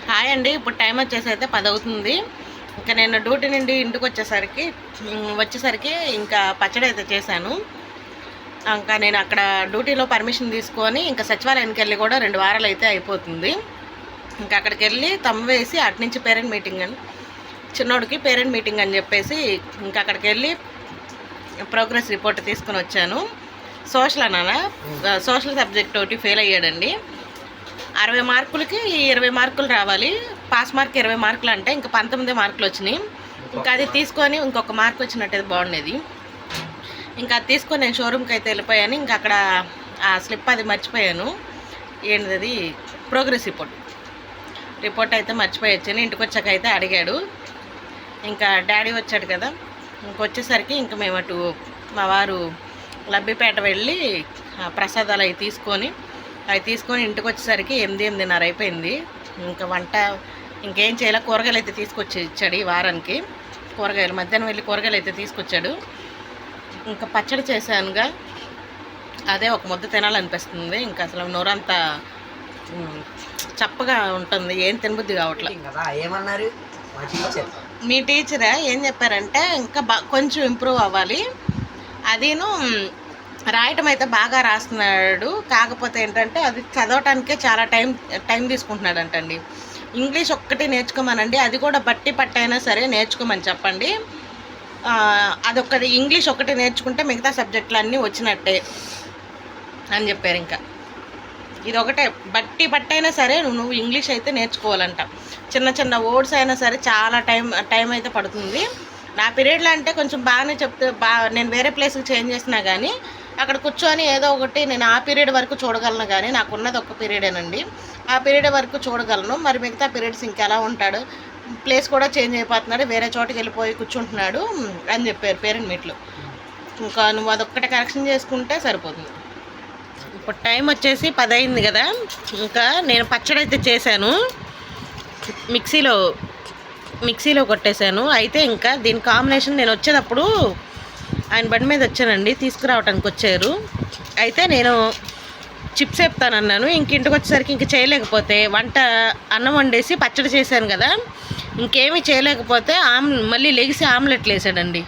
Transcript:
Hi అండి. ఇప్పుడు time వచ్చేసి అయితే 10 అవుతుంది. ఇంకా నేను డ్యూటీ నుండి ఇంటికి వచ్చేసరికి ఇంకా పచ్చడి అయితే చేశాను. ఇంకా నేను అక్కడ డ్యూటీలో పర్మిషన్ తీసుకొని ఇంకా సచివాలయానికి వెళ్ళి కూడా 2 వారాలు అయితే అయిపోతుంది. ఇంకా అక్కడికి వెళ్ళి తమ్ము వేసి అటు నుంచి పేరెంట్ మీటింగ్ అని చిన్నోడికి పేరెంట్ మీటింగ్ అని చెప్పేసి ఇంకా అక్కడికి వెళ్ళి ప్రోగ్రెస్ రిపోర్ట్ తీసుకొని వచ్చాను. సోషల్ సబ్జెక్ట్ ఒకటి ఫెయిల్ అయ్యాడండి. 60 మార్కులకి 20 మార్కులు రావాలి. పాస్ మార్క్ 20 మార్కులు అంటే ఇంకా 19 మార్కులు వచ్చినాయి. ఇంకా అది తీసుకొని ఇంకొక మార్క్ వచ్చినట్టు బాగుండేది. ఇంకా అది తీసుకొని నేను షోరూమ్కి అయితే వెళ్ళిపోయాను. ఇంకా అక్కడ ఆ స్లిప్ అది మర్చిపోయాను. ఏంటిది ప్రోగ్రెస్ రిపోర్ట్ అయితే మర్చిపోయి వచ్చాను. ఇంటికి వచ్చాక అయితే అడిగాడు. ఇంకా డాడీ వచ్చాడు కదా, ఇంకొచ్చేసరికి ఇంకా మేము అటు మా వారు లబ్బిపేట వెళ్ళి ప్రసాదాలు అవి తీసుకొని ఇంటికి వచ్చేసరికి 8:30 అయిపోయింది. ఇంకా వంట ఇంకేం చేయాలి, కూరగాయలు అయితే తీసుకొచ్చి ఇచ్చాడు ఈ వారానికి. మధ్యాహ్నం వెళ్ళి కూరగాయలు అయితే తీసుకొచ్చాడు. ఇంకా పచ్చడి చేశానుగా, అదే ఒక ముద్ద తినాలనిపిస్తుంది. ఇంకా అసలు నోరంతా చప్పగా ఉంటుంది, ఏం తినబుద్ధి కావట్లేదు. ఏమన్నారు మీ టీచరా ఏం చెప్పారంటే ఇంకా కొంచెం ఇంప్రూవ్ అవ్వాలి, అదిను రాయటం అయితే బాగా రాస్తున్నాడు. కాకపోతే ఏంటంటే అది చదవటానికే చాలా టైం తీసుకుంటున్నాడు అంటండి. ఇంగ్లీష్ ఒక్కటి నేర్చుకోమనండి, అది కూడా బట్టి పట్టైనా సరే నేర్చుకోమని చెప్పండి. అదొక్కటి ఇంగ్లీష్ ఒక్కటి నేర్చుకుంటే మిగతా సబ్జెక్టులు అన్నీ వచ్చినట్టే అని చెప్పారు. ఇంకా ఇది ఒకటే బట్టి పట్టైనా సరే నువ్వు ఇంగ్లీష్ అయితే నేర్చుకోవాలంట. చిన్న వర్డ్స్ అయినా సరే చాలా టైం అయితే పడుతుంది. నా పీరియడ్లో అంటే కొంచెం బాగానే నేను వేరే ప్లేస్కి చేంజ్ చేసినా కానీ అక్కడ కూర్చొని ఏదో ఒకటి నేను ఆ పీరియడ్ వరకు చూడగలను. కానీ నాకు ఉన్నది ఒక్క పీరియడేనండి, ఆ పీరియడ్ వరకు చూడగలను. మరి మిగతా పీరియడ్స్ ఇంకెలా ఉంటాడు, ప్లేస్ కూడా చేంజ్ అయిపోతున్నాడు, వేరే చోటుకి వెళ్ళిపోయి కూర్చుంటున్నాడు అని చెప్పారు పేరెంట్ మీట్లో. ఇంకా నువ్వు అదొక్కటి కరెక్షన్ చేసుకుంటే సరిపోతుంది. ఇప్పుడు టైం వచ్చేసి 10 అయింది కదా. ఇంకా నేను పచ్చడి అయితే చేశాను, మిక్సీలో కొట్టేశాను. అయితే ఇంకా దీని కాంబినేషన్ నేను వచ్చేటప్పుడు ఆయన బండి మీద వచ్చానండి, తీసుకురావడానికి వచ్చారు. అయితే నేను చిప్స్ చెప్తానన్నాను. ఇంటికి వచ్చేసరికి ఇంక చేయలేకపోతే అన్నం వండేసి పచ్చడి చేశాను కదా, ఇంకేమీ చేయలేకపోతే మళ్ళీ లెగిసి ఆమ్లెట్లు వేసాడండి.